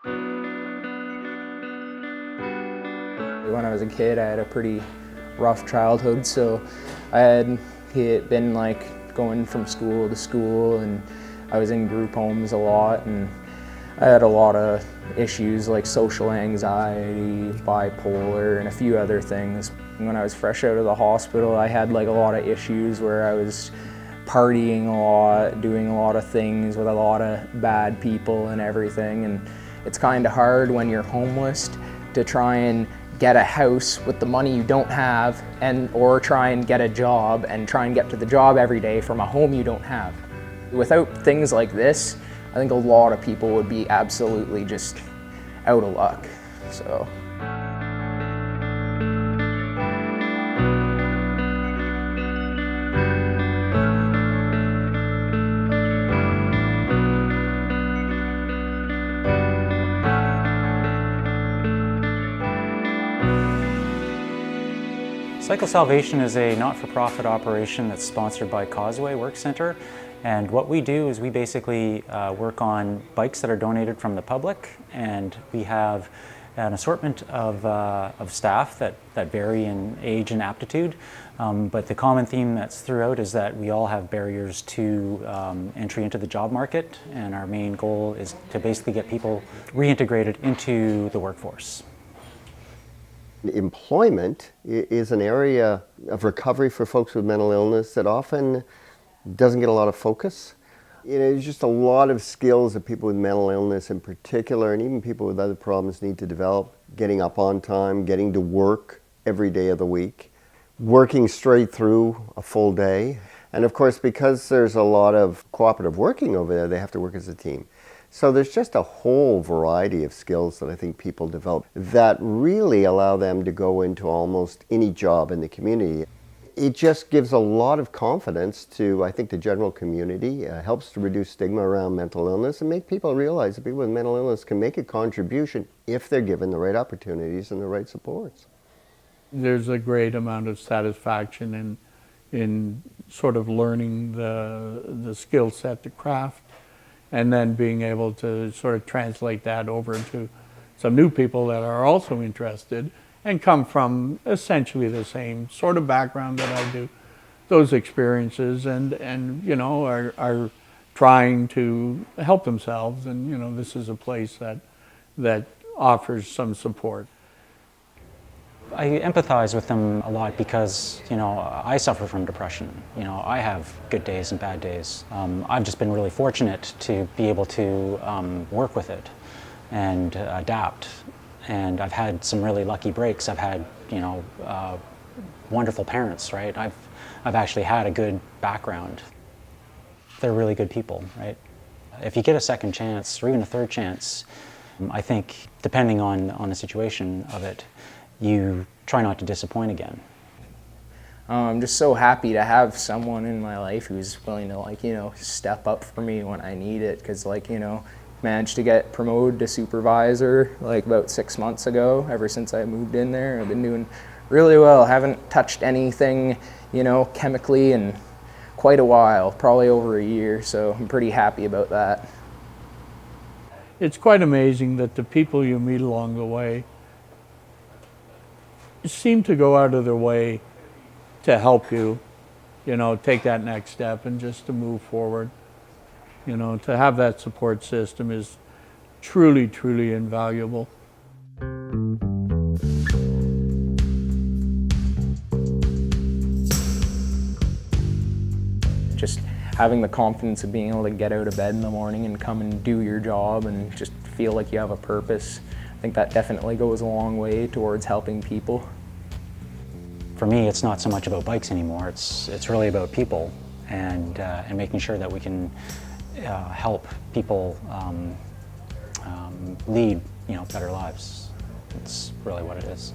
When I was a kid, I had a pretty rough childhood, so I had been like going from school to school, and I was in group homes a lot, and I had a lot of issues like social anxiety, bipolar, and a few other things. When I was fresh out of the hospital, I had like a lot of issues where I was partying a lot, doing a lot of things with a lot of bad people and everything, and it's kind of hard when you're homeless to try and get a house with the money you don't have, or try and get a job and try and get to the job every day from a home you don't have. Without things like this, I think a lot of people would be absolutely just out of luck. So. Cycle Salvation is a not-for-profit operation that's sponsored by Causeway Work Centre, and what we do is we basically work on bikes that are donated from the public, and we have an assortment of staff that vary in age and aptitude, but the common theme that's throughout is that we all have barriers to entry into the job market, and our main goal is to basically get people reintegrated into the workforce. Employment is an area of recovery for folks with mental illness that often doesn't get a lot of focus. There's just a lot of skills that people with mental illness in particular, and even people with other problems, need to develop. Getting up on time, getting to work every day of the week, working straight through a full day. And of course, because there's a lot of cooperative working over there, they have to work as a team. So there's just a whole variety of skills that I think people develop that really allow them to go into almost any job in the community. It just gives a lot of confidence to, I think, the general community, helps to reduce stigma around mental illness and make people realize that people with mental illness can make a contribution if they're given the right opportunities and the right supports. There's a great amount of satisfaction in sort of learning the skill set, the craft, and then being able to sort of translate that over into some new people that are also interested and come from essentially the same sort of background that I do, those experiences, and you know, are trying to help themselves, and you know, this is a place that offers some support. I empathize with them a lot because, you know, I suffer from depression. You know, I have good days and bad days. I've just been really fortunate to be able to work with it and adapt. And I've had some really lucky breaks. I've had, you know, wonderful parents, right? I've actually had a good background. They're really good people, right? If you get a second chance or even a third chance, I think, depending on the situation of it, you try not to disappoint again. I'm just so happy to have someone in my life who's willing to, like, you know, step up for me when I need it, because, like, you know, managed to get promoted to supervisor like about 6 months ago. Ever since I moved in there, I've been doing really well. Haven't touched anything, you know, chemically in quite a while, probably over a year, so I'm pretty happy about that. It's quite amazing that the people you meet along the way seem to go out of their way to help you, you know, take that next step and just to move forward. You know, to have that support system is truly, truly invaluable. Just having the confidence of being able to get out of bed in the morning and come and do your job and just feel like you have a purpose. I think that definitely goes a long way towards helping people. For me, it's not so much about bikes anymore. It's really about people and making sure that we can help people lead, you know, better lives. It's really what it is.